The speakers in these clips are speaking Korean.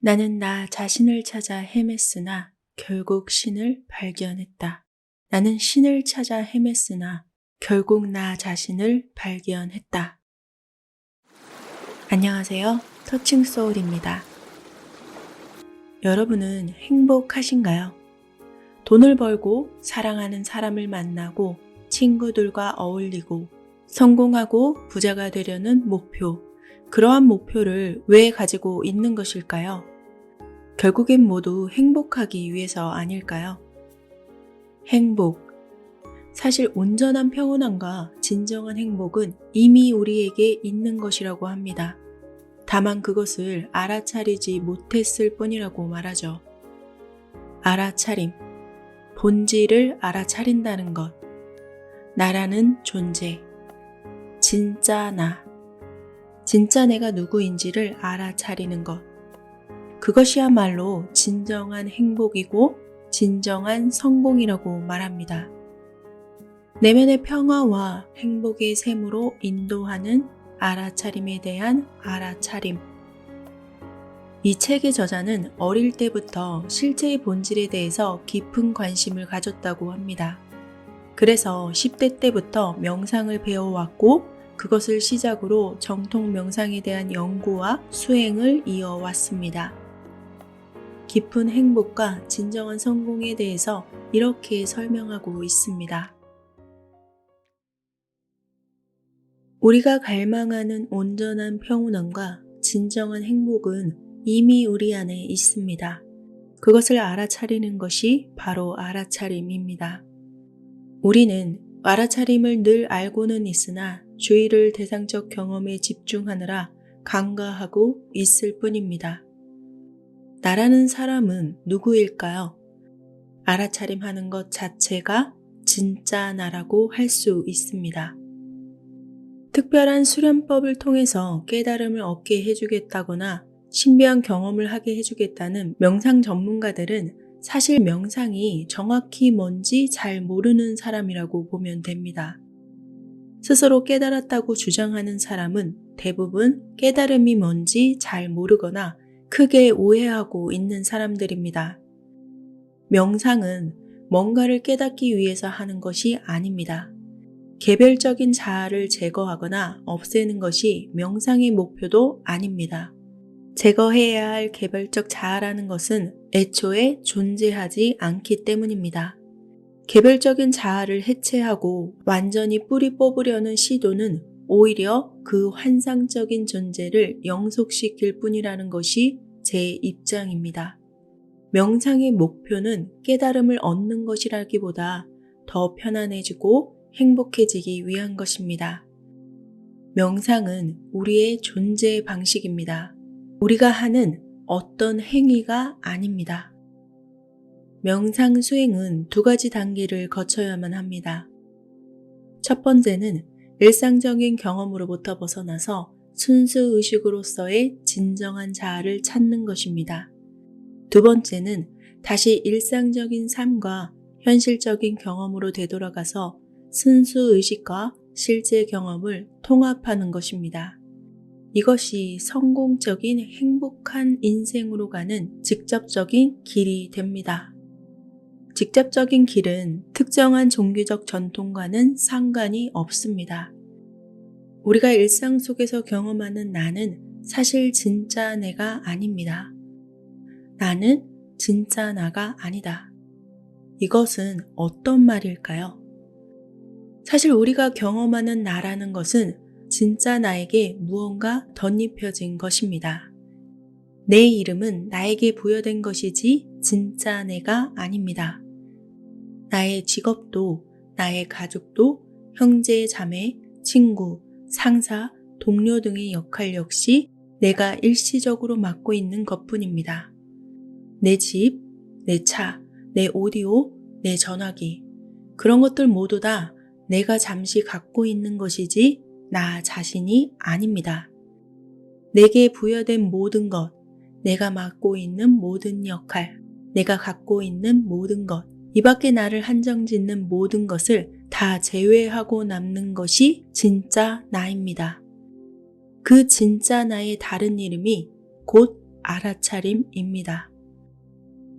나는 나 자신을 찾아 헤맸으나 결국 신을 발견했다. 나는 신을 찾아 헤맸으나 결국 나 자신을 발견했다. 안녕하세요. 터칭 소울입니다. 여러분은 행복하신가요? 돈을 벌고 사랑하는 사람을 만나고 친구들과 어울리고 성공하고 부자가 되려는 목표, 그러한 목표를 왜 가지고 있는 것일까요? 결국엔 모두 행복하기 위해서 아닐까요? 행복. 사실 온전한 평온함과 진정한 행복은 이미 우리에게 있는 것이라고 합니다. 다만 그것을 알아차리지 못했을 뿐이라고 말하죠. 알아차림. 본질을 알아차린다는 것. 나라는 존재. 진짜 나. 진짜 내가 누구인지를 알아차리는 것. 그것이야말로 진정한 행복이고 진정한 성공이라고 말합니다. 내면의 평화와 행복의 샘으로 인도하는 알아차림에 대한 알아차림. 이 책의 저자는 어릴 때부터 실제의 본질에 대해서 깊은 관심을 가졌다고 합니다. 그래서 10대 때부터 명상을 배워왔고 그것을 시작으로 정통 명상에 대한 연구와 수행을 이어왔습니다. 깊은 행복과 진정한 성공에 대해서 이렇게 설명하고 있습니다. 우리가 갈망하는 온전한 평온함과 진정한 행복은 이미 우리 안에 있습니다. 그것을 알아차리는 것이 바로 알아차림입니다. 우리는 알아차림을 늘 알고는 있으나 주의를 대상적 경험에 집중하느라 간과하고 있을 뿐입니다. 나라는 사람은 누구일까요? 알아차림하는 것 자체가 진짜 나라고 할 수 있습니다. 특별한 수련법을 통해서 깨달음을 얻게 해주겠다거나 신비한 경험을 하게 해주겠다는 명상 전문가들은 사실 명상이 정확히 뭔지 잘 모르는 사람이라고 보면 됩니다. 스스로 깨달았다고 주장하는 사람은 대부분 깨달음이 뭔지 잘 모르거나 크게 오해하고 있는 사람들입니다. 명상은 뭔가를 깨닫기 위해서 하는 것이 아닙니다. 개별적인 자아를 제거하거나 없애는 것이 명상의 목표도 아닙니다. 제거해야 할 개별적 자아라는 것은 애초에 존재하지 않기 때문입니다. 개별적인 자아를 해체하고 완전히 뿌리 뽑으려는 시도는 오히려 그 환상적인 존재를 영속시킬 뿐이라는 것이 제 입장입니다. 명상의 목표는 깨달음을 얻는 것이라기보다 더 편안해지고 행복해지기 위한 것입니다. 명상은 우리의 존재 방식입니다. 우리가 하는 어떤 행위가 아닙니다. 명상 수행은 두 가지 단계를 거쳐야만 합니다. 첫 번째는 일상적인 경험으로부터 벗어나서 순수 의식으로서의 진정한 자아를 찾는 것입니다. 두 번째는 다시 일상적인 삶과 현실적인 경험으로 되돌아가서 순수 의식과 실제 경험을 통합하는 것입니다. 이것이 성공적인 행복한 인생으로 가는 직접적인 길이 됩니다. 직접적인 길은 특정한 종교적 전통과는 상관이 없습니다. 우리가 일상 속에서 경험하는 나는 사실 진짜 내가 아닙니다. 나는 진짜 나가 아니다. 이것은 어떤 말일까요? 사실 우리가 경험하는 나라는 것은 진짜 나에게 무언가 덧입혀진 것입니다. 내 이름은 나에게 부여된 것이지 진짜 내가 아닙니다. 나의 직업도, 나의 가족도, 형제, 자매, 친구, 상사, 동료 등의 역할 역시 내가 일시적으로 맡고 있는 것뿐입니다. 내 집, 내 차, 내 오디오, 내 전화기, 그런 것들 모두 다 내가 잠시 갖고 있는 것이지 나 자신이 아닙니다. 내게 부여된 모든 것, 내가 맡고 있는 모든 역할, 내가 갖고 있는 모든 것, 이 밖에 나를 한정짓는 모든 것을 다 제외하고 남는 것이 진짜 나입니다. 그 진짜 나의 다른 이름이 곧 알아차림입니다.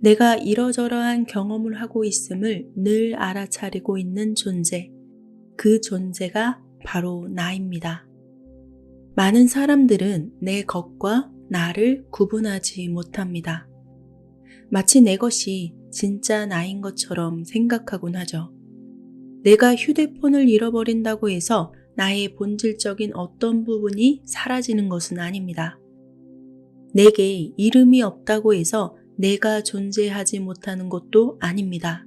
내가 이러저러한 경험을 하고 있음을 늘 알아차리고 있는 존재, 그 존재가 바로 나입니다. 많은 사람들은 내 것과 나를 구분하지 못합니다. 마치 내 것이 진짜 나인 것처럼 생각하곤 하죠. 내가 휴대폰을 잃어버린다고 해서 나의 본질적인 어떤 부분이 사라지는 것은 아닙니다. 내게 이름이 없다고 해서 내가 존재하지 못하는 것도 아닙니다.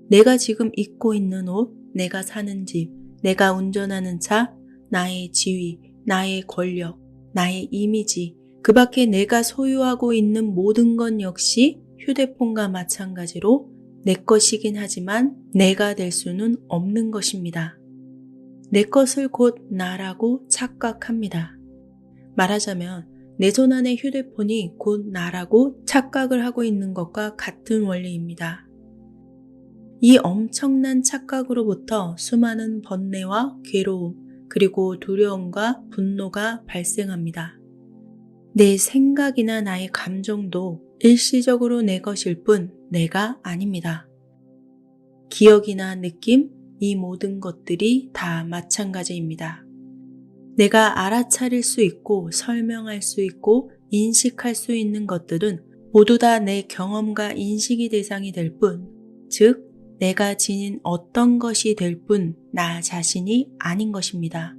내가 지금 입고 있는 옷, 내가 사는 집, 내가 운전하는 차, 나의 지위, 나의 권력, 나의 이미지, 그 밖에 내가 소유하고 있는 모든 것 역시 휴대폰과 마찬가지로 내 것이긴 하지만 내가 될 수는 없는 것입니다. 내 것을 곧 나라고 착각합니다. 말하자면 내 손 안의 휴대폰이 곧 나라고 착각을 하고 있는 것과 같은 원리입니다. 이 엄청난 착각으로부터 수많은 번뇌와 괴로움, 그리고 두려움과 분노가 발생합니다. 내 생각이나 나의 감정도 일시적으로 내 것일 뿐 내가 아닙니다. 기억이나 느낌, 이 모든 것들이 다 마찬가지입니다. 내가 알아차릴 수 있고 설명할 수 있고 인식할 수 있는 것들은 모두 다 내 경험과 인식이 대상이 될 뿐, 즉 내가 지닌 어떤 것이 될 뿐 나 자신이 아닌 것입니다.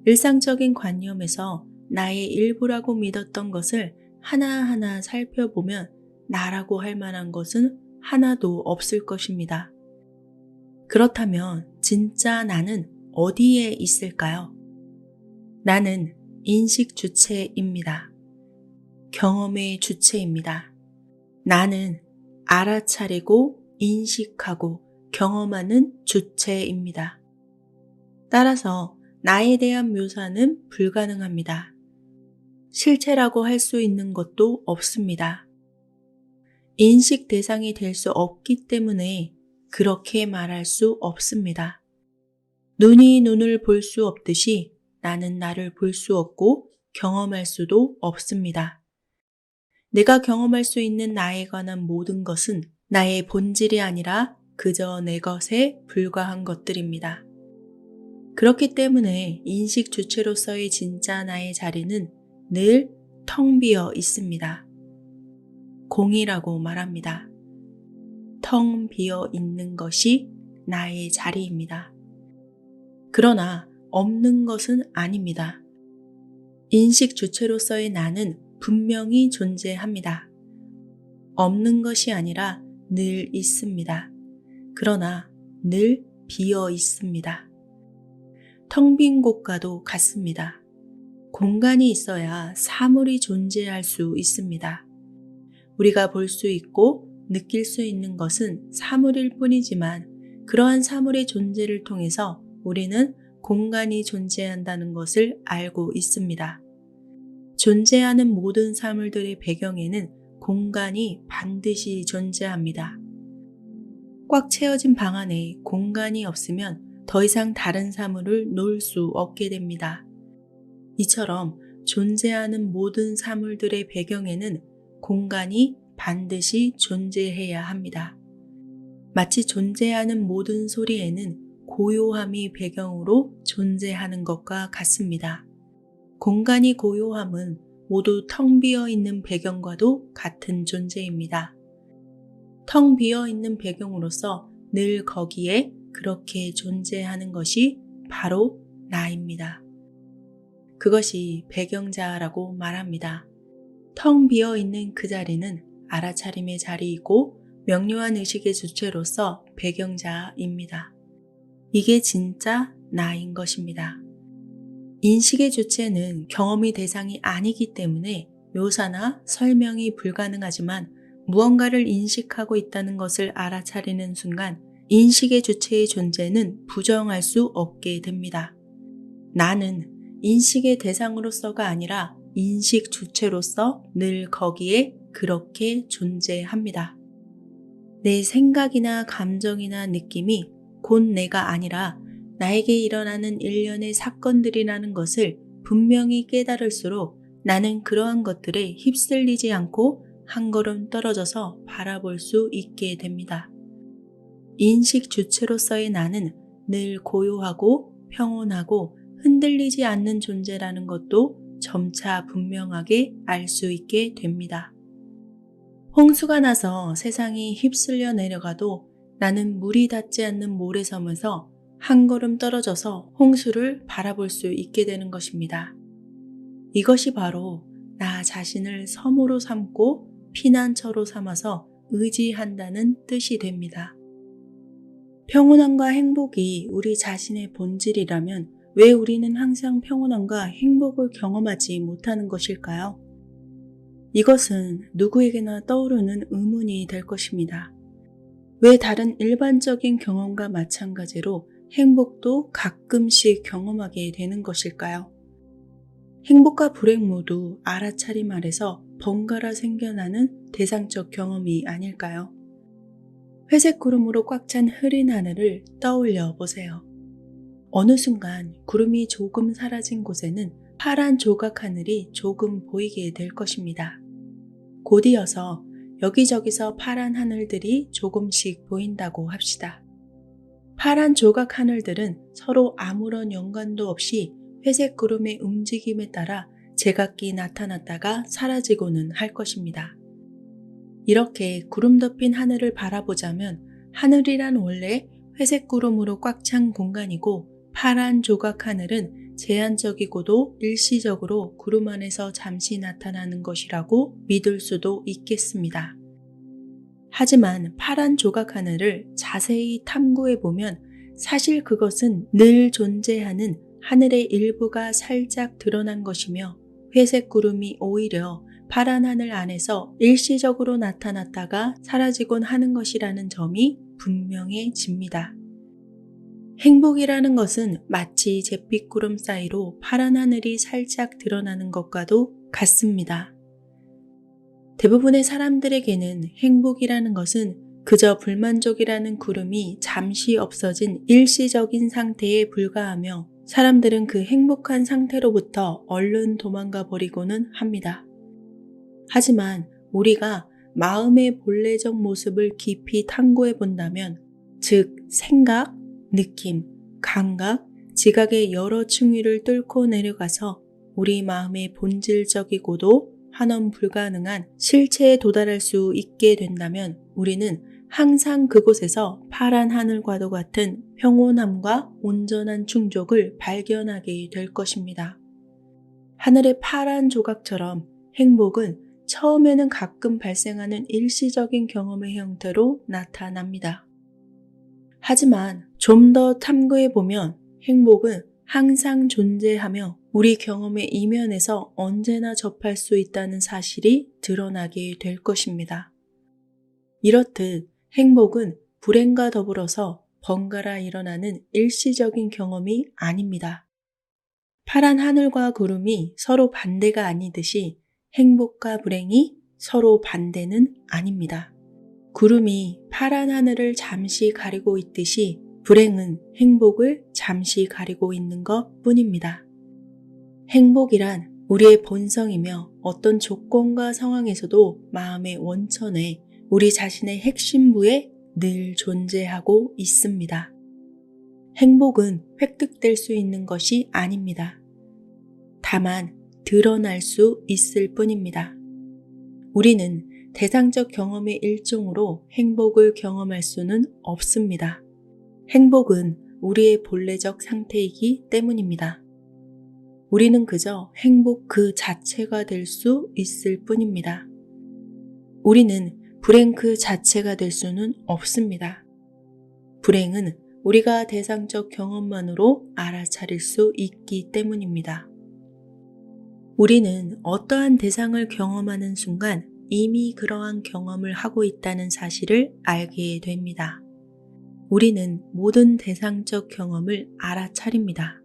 일상적인 관념에서 나의 일부라고 믿었던 것을 하나하나 살펴보면 나라고 할 만한 것은 하나도 없을 것입니다. 그렇다면 진짜 나는 어디에 있을까요? 나는 인식 주체입니다. 경험의 주체입니다. 나는 알아차리고 인식하고 경험하는 주체입니다. 따라서 나에 대한 묘사는 불가능합니다. 실체라고 할 수 있는 것도 없습니다. 인식 대상이 될 수 없기 때문에 그렇게 말할 수 없습니다. 눈이 눈을 볼 수 없듯이 나는 나를 볼 수 없고 경험할 수도 없습니다. 내가 경험할 수 있는 나에 관한 모든 것은 나의 본질이 아니라 그저 내 것에 불과한 것들입니다. 그렇기 때문에 인식 주체로서의 진짜 나의 자리는 늘 텅 비어 있습니다. 공이라고 말합니다. 텅 비어 있는 것이 나의 자리입니다. 그러나 없는 것은 아닙니다. 인식 주체로서의 나는 분명히 존재합니다. 없는 것이 아니라 늘 있습니다. 그러나 늘 비어 있습니다. 텅 빈 곳과도 같습니다. 공간이 있어야 사물이 존재할 수 있습니다. 우리가 볼 수 있고 느낄 수 있는 것은 사물일 뿐이지만 그러한 사물의 존재를 통해서 우리는 공간이 존재한다는 것을 알고 있습니다. 존재하는 모든 사물들의 배경에는 공간이 반드시 존재합니다. 꽉 채워진 방 안에 공간이 없으면 더 이상 다른 사물을 놓을 수 없게 됩니다. 이처럼 존재하는 모든 사물들의 배경에는 공간이 반드시 존재해야 합니다. 마치 존재하는 모든 소리에는 고요함이 배경으로 존재하는 것과 같습니다. 공간이 고요함은 모두 텅 비어 있는 배경과도 같은 존재입니다. 텅 비어 있는 배경으로서 늘 거기에 그렇게 존재하는 것이 바로 나입니다. 그것이 배경자라고 말합니다. 텅 비어 있는 그 자리는 알아차림의 자리이고 명료한 의식의 주체로서 배경자입니다. 이게 진짜 나인 것입니다. 인식의 주체는 경험의 대상이 아니기 때문에 묘사나 설명이 불가능하지만 무언가를 인식하고 있다는 것을 알아차리는 순간 인식의 주체의 존재는 부정할 수 없게 됩니다. 나는 인식의 대상으로서가 아니라 인식 주체로서 늘 거기에 그렇게 존재합니다. 내 생각이나 감정이나 느낌이 곧 내가 아니라 나에게 일어나는 일련의 사건들이라는 것을 분명히 깨달을수록 나는 그러한 것들에 휩쓸리지 않고 한 걸음 떨어져서 바라볼 수 있게 됩니다. 인식 주체로서의 나는 늘 고요하고 평온하고 흔들리지 않는 존재라는 것도 점차 분명하게 알 수 있게 됩니다. 홍수가 나서 세상이 휩쓸려 내려가도 나는 물이 닿지 않는 모래섬에서 한 걸음 떨어져서 홍수를 바라볼 수 있게 되는 것입니다. 이것이 바로 나 자신을 섬으로 삼고 피난처로 삼아서 의지한다는 뜻이 됩니다. 평온함과 행복이 우리 자신의 본질이라면 왜 우리는 항상 평온함과 행복을 경험하지 못하는 것일까요? 이것은 누구에게나 떠오르는 의문이 될 것입니다. 왜 다른 일반적인 경험과 마찬가지로 행복도 가끔씩 경험하게 되는 것일까요? 행복과 불행 모두 알아차림 아래서 번갈아 생겨나는 대상적 경험이 아닐까요? 회색 구름으로 꽉 찬 흐린 하늘을 떠올려 보세요. 어느 순간 구름이 조금 사라진 곳에는 파란 조각 하늘이 조금 보이게 될 것입니다. 곧이어서 여기저기서 파란 하늘들이 조금씩 보인다고 합시다. 파란 조각 하늘들은 서로 아무런 연관도 없이 회색 구름의 움직임에 따라 제각기 나타났다가 사라지고는 할 것입니다. 이렇게 구름 덮인 하늘을 바라보자면 하늘이란 원래 회색 구름으로 꽉 찬 공간이고 파란 조각 하늘은 제한적이고도 일시적으로 구름 안에서 잠시 나타나는 것이라고 믿을 수도 있겠습니다. 하지만 파란 조각 하늘을 자세히 탐구해 보면 사실 그것은 늘 존재하는 하늘의 일부가 살짝 드러난 것이며 회색 구름이 오히려 파란 하늘 안에서 일시적으로 나타났다가 사라지곤 하는 것이라는 점이 분명해집니다. 행복이라는 것은 마치 잿빛 구름 사이로 파란 하늘이 살짝 드러나는 것과도 같습니다. 대부분의 사람들에게는 행복이라는 것은 그저 불만족이라는 구름이 잠시 없어진 일시적인 상태에 불과하며 사람들은 그 행복한 상태로부터 얼른 도망가 버리고는 합니다. 하지만 우리가 마음의 본래적 모습을 깊이 탐구해 본다면, 즉 생각, 느낌, 감각, 지각의 여러 층위를 뚫고 내려가서 우리 마음의 본질적이고도 환원 불가능한 실체에 도달할 수 있게 된다면 우리는 항상 그곳에서 파란 하늘과도 같은 평온함과 온전한 충족을 발견하게 될 것입니다. 하늘의 파란 조각처럼 행복은 처음에는 가끔 발생하는 일시적인 경험의 형태로 나타납니다. 하지만 좀 더 탐구해보면 행복은 항상 존재하며 우리 경험의 이면에서 언제나 접할 수 있다는 사실이 드러나게 될 것입니다. 이렇듯 행복은 불행과 더불어서 번갈아 일어나는 일시적인 경험이 아닙니다. 파란 하늘과 구름이 서로 반대가 아니듯이 행복과 불행이 서로 반대는 아닙니다. 구름이 파란 하늘을 잠시 가리고 있듯이 불행은 행복을 잠시 가리고 있는 것 뿐입니다. 행복이란 우리의 본성이며 어떤 조건과 상황에서도 마음의 원천에 우리 자신의 핵심부에 늘 존재하고 있습니다. 행복은 획득될 수 있는 것이 아닙니다. 다만 드러날 수 있을 뿐입니다. 우리는 대상적 경험의 일종으로 행복을 경험할 수는 없습니다. 행복은 우리의 본래적 상태이기 때문입니다. 우리는 그저 행복 그 자체가 될 수 있을 뿐입니다. 우리는 불행 그 자체가 될 수는 없습니다. 불행은 우리가 대상적 경험만으로 알아차릴 수 있기 때문입니다. 우리는 어떠한 대상을 경험하는 순간 이미 그러한 경험을 하고 있다는 사실을 알게 됩니다. 우리는 모든 대상적 경험을 알아차립니다.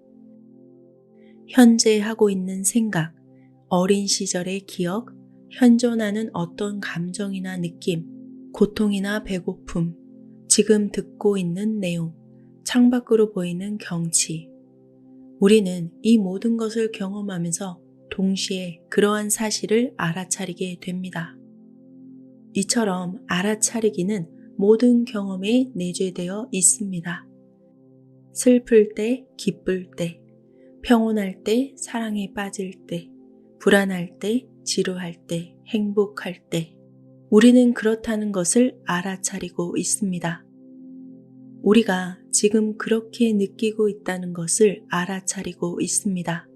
현재 하고 있는 생각, 어린 시절의 기억, 현존하는 어떤 감정이나 느낌, 고통이나 배고픔, 지금 듣고 있는 내용, 창밖으로 보이는 경치. 우리는 이 모든 것을 경험하면서 동시에 그러한 사실을 알아차리게 됩니다. 이처럼 알아차리기는 모든 경험에 내재되어 있습니다. 슬플 때, 기쁠 때, 평온할 때, 사랑에 빠질 때, 불안할 때, 지루할 때, 행복할 때, 우리는 그렇다는 것을 알아차리고 있습니다. 우리가 지금 그렇게 느끼고 있다는 것을 알아차리고 있습니다.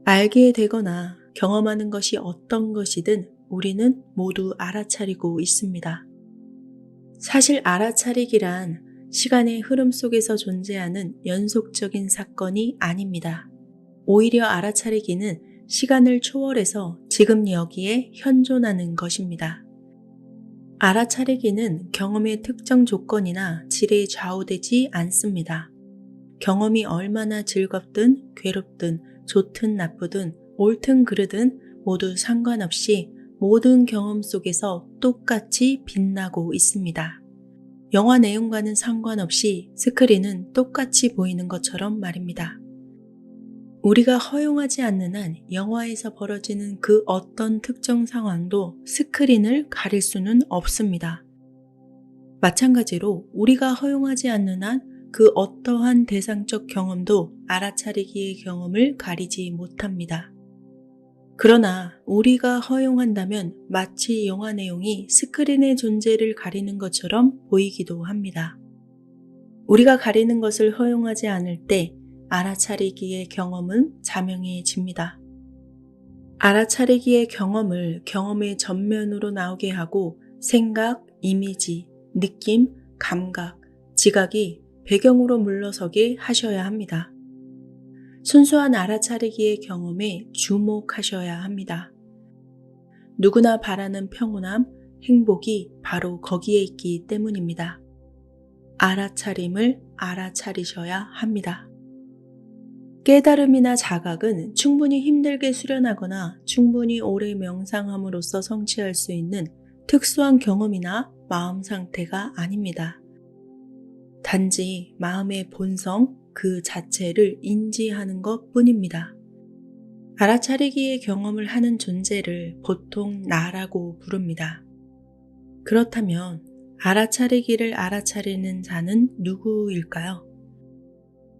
알게 되거나 경험하는 것이 어떤 것이든 우리는 모두 알아차리고 있습니다. 사실 알아차리기란 시간의 흐름 속에서 존재하는 연속적인 사건이 아닙니다. 오히려 알아차리기는 시간을 초월해서 지금 여기에 현존하는 것입니다. 알아차리기는 경험의 특정 조건이나 질에 좌우되지 않습니다. 경험이 얼마나 즐겁든 괴롭든 좋든 나쁘든 옳든 그르든 모두 상관없이 모든 경험 속에서 똑같이 빛나고 있습니다. 영화 내용과는 상관없이 스크린은 똑같이 보이는 것처럼 말입니다. 우리가 허용하지 않는 한 영화에서 벌어지는 그 어떤 특정 상황도 스크린을 가릴 수는 없습니다. 마찬가지로 우리가 허용하지 않는 한 그 어떠한 대상적 경험도 알아차리기의 경험을 가리지 못합니다. 그러나 우리가 허용한다면 마치 영화 내용이 스크린의 존재를 가리는 것처럼 보이기도 합니다. 우리가 가리는 것을 허용하지 않을 때 알아차리기의 경험은 자명해집니다. 알아차리기의 경험을 경험의 전면으로 나오게 하고 생각, 이미지, 느낌, 감각, 지각이 배경으로 물러서게 하셔야 합니다. 순수한 알아차리기의 경험에 주목하셔야 합니다. 누구나 바라는 평온함, 행복이 바로 거기에 있기 때문입니다. 알아차림을 알아차리셔야 합니다. 깨달음이나 자각은 충분히 힘들게 수련하거나 충분히 오래 명상함으로써 성취할 수 있는 특수한 경험이나 마음 상태가 아닙니다. 단지 마음의 본성 그 자체를 인지하는 것 뿐입니다. 알아차리기의 경험을 하는 존재를 보통 나라고 부릅니다. 그렇다면 알아차리기를 알아차리는 자는 누구일까요?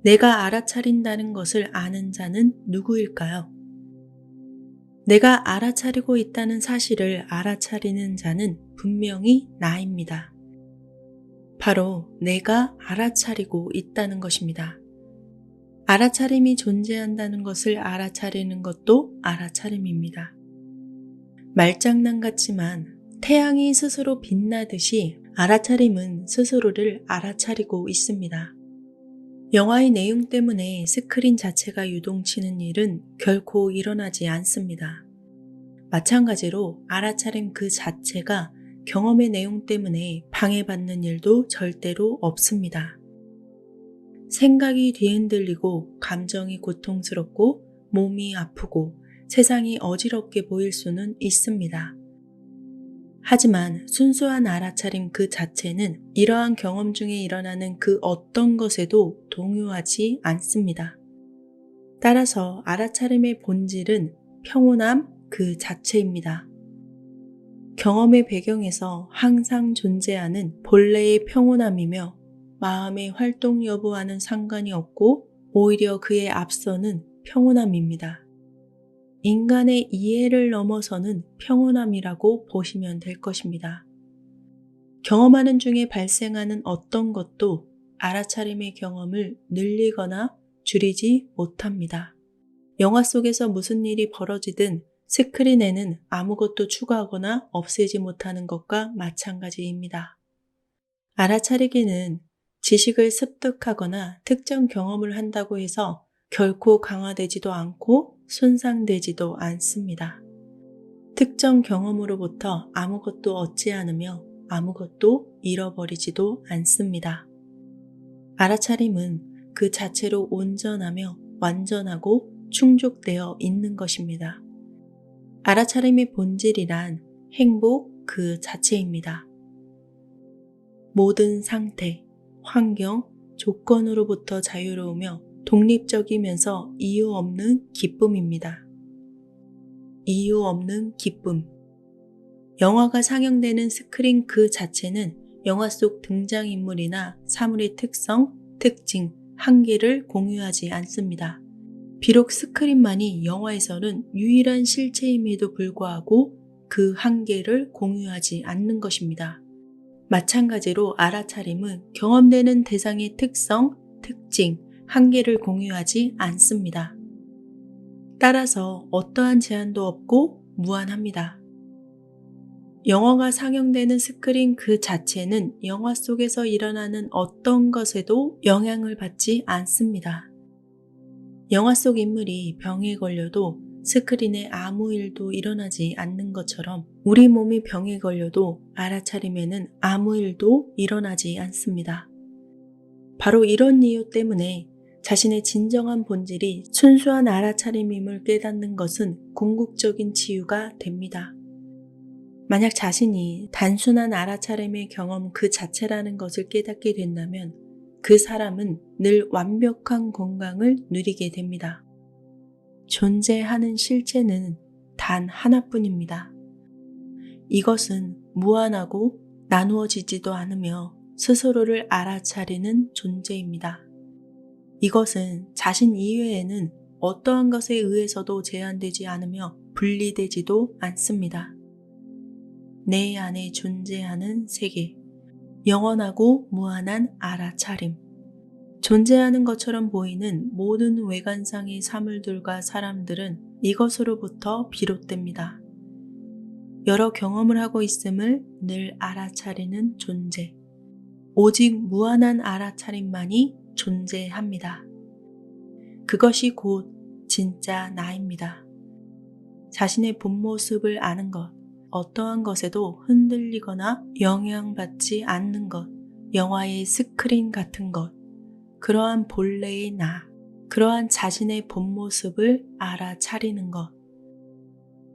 내가 알아차린다는 것을 아는 자는 누구일까요? 내가 알아차리고 있다는 사실을 알아차리는 자는 분명히 나입니다. 바로 내가 알아차리고 있다는 것입니다. 알아차림이 존재한다는 것을 알아차리는 것도 알아차림입니다. 말장난 같지만 태양이 스스로 빛나듯이 알아차림은 스스로를 알아차리고 있습니다. 영화의 내용 때문에 스크린 자체가 유동치는 일은 결코 일어나지 않습니다. 마찬가지로 알아차림 그 자체가 경험의 내용 때문에 방해받는 일도 절대로 없습니다. 생각이 뒤흔들리고 감정이 고통스럽고 몸이 아프고 세상이 어지럽게 보일 수는 있습니다. 하지만 순수한 알아차림 그 자체는 이러한 경험 중에 일어나는 그 어떤 것에도 동요하지 않습니다. 따라서 알아차림의 본질은 평온함 그 자체입니다. 경험의 배경에서 항상 존재하는 본래의 평온함이며 마음의 활동 여부와는 상관이 없고 오히려 그에 앞서는 평온함입니다. 인간의 이해를 넘어서는 평온함이라고 보시면 될 것입니다. 경험하는 중에 발생하는 어떤 것도 알아차림의 경험을 늘리거나 줄이지 못합니다. 영화 속에서 무슨 일이 벌어지든 스크린에는 아무것도 추가하거나 없애지 못하는 것과 마찬가지입니다. 알아차리기는 지식을 습득하거나 특정 경험을 한다고 해서 결코 강화되지도 않고 손상되지도 않습니다. 특정 경험으로부터 아무것도 얻지 않으며 아무것도 잃어버리지도 않습니다. 알아차림은 그 자체로 온전하며 완전하고 충족되어 있는 것입니다. 알아차림의 본질이란 행복 그 자체입니다. 모든 상태, 환경, 조건으로부터 자유로우며 독립적이면서 이유 없는 기쁨입니다. 이유 없는 기쁨. 영화가 상영되는 스크린 그 자체는 영화 속 등장인물이나 사물의 특성, 특징, 한계를 공유하지 않습니다. 비록 스크린만이 영화에서는 유일한 실체임에도 불구하고 그 한계를 공유하지 않는 것입니다. 마찬가지로 알아차림은 경험되는 대상의 특성, 특징, 한계를 공유하지 않습니다. 따라서 어떠한 제한도 없고 무한합니다. 영화가 상영되는 스크린 그 자체는 영화 속에서 일어나는 어떤 것에도 영향을 받지 않습니다. 영화 속 인물이 병에 걸려도 스크린에 아무 일도 일어나지 않는 것처럼 우리 몸이 병에 걸려도 알아차림에는 아무 일도 일어나지 않습니다. 바로 이런 이유 때문에 자신의 진정한 본질이 순수한 알아차림임을 깨닫는 것은 궁극적인 치유가 됩니다. 만약 자신이 단순한 알아차림의 경험 그 자체라는 것을 깨닫게 된다면 그 사람은 늘 완벽한 건강을 누리게 됩니다. 존재하는 실체는 단 하나뿐입니다. 이것은 무한하고 나누어지지도 않으며 스스로를 알아차리는 존재입니다. 이것은 자신 이외에는 어떠한 것에 의해서도 제한되지 않으며 분리되지도 않습니다. 내 안에 존재하는 세계, 영원하고 무한한 알아차림. 존재하는 것처럼 보이는 모든 외관상의 사물들과 사람들은 이것으로부터 비롯됩니다. 여러 경험을 하고 있음을 늘 알아차리는 존재. 오직 무한한 알아차림만이 존재합니다. 그것이 곧 진짜 나입니다. 자신의 본 모습을 아는 것, 어떠한 것에도 흔들리거나 영향받지 않는 것, 영화의 스크린 같은 것, 그러한 본래의 나, 그러한 자신의 본 모습을 알아차리는 것.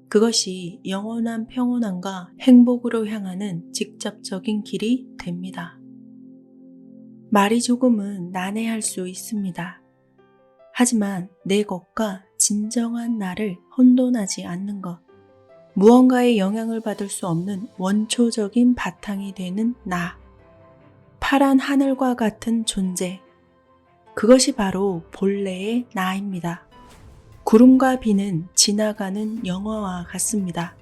그것이 영원한 평온함과 행복으로 향하는 직접적인 길이 됩니다. 말이 조금은 난해할 수 있습니다. 하지만 내 것과 진정한 나를 혼돈하지 않는 것, 무언가의 영향을 받을 수 없는 원초적인 바탕이 되는 나, 파란 하늘과 같은 존재, 그것이 바로 본래의 나입니다. 구름과 비는 지나가는 영화와 같습니다.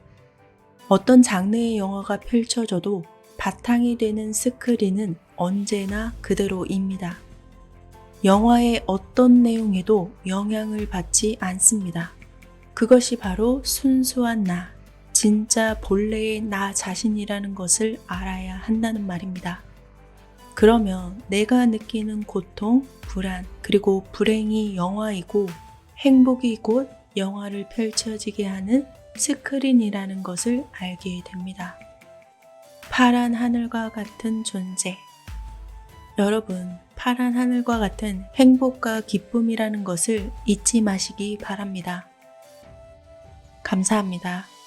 어떤 장르의 영화가 펼쳐져도 바탕이 되는 스크린은 언제나 그대로입니다. 영화의 어떤 내용에도 영향을 받지 않습니다. 그것이 바로 순수한 나, 진짜 본래의 나 자신이라는 것을 알아야 한다는 말입니다. 그러면 내가 느끼는 고통, 불안, 그리고 불행이 영화이고 행복이 곧 영화를 펼쳐지게 하는 스크린이라는 것을 알게 됩니다. 파란 하늘과 같은 존재. 여러분, 파란 하늘과 같은 행복과 기쁨이라는 것을 잊지 마시기 바랍니다. 감사합니다.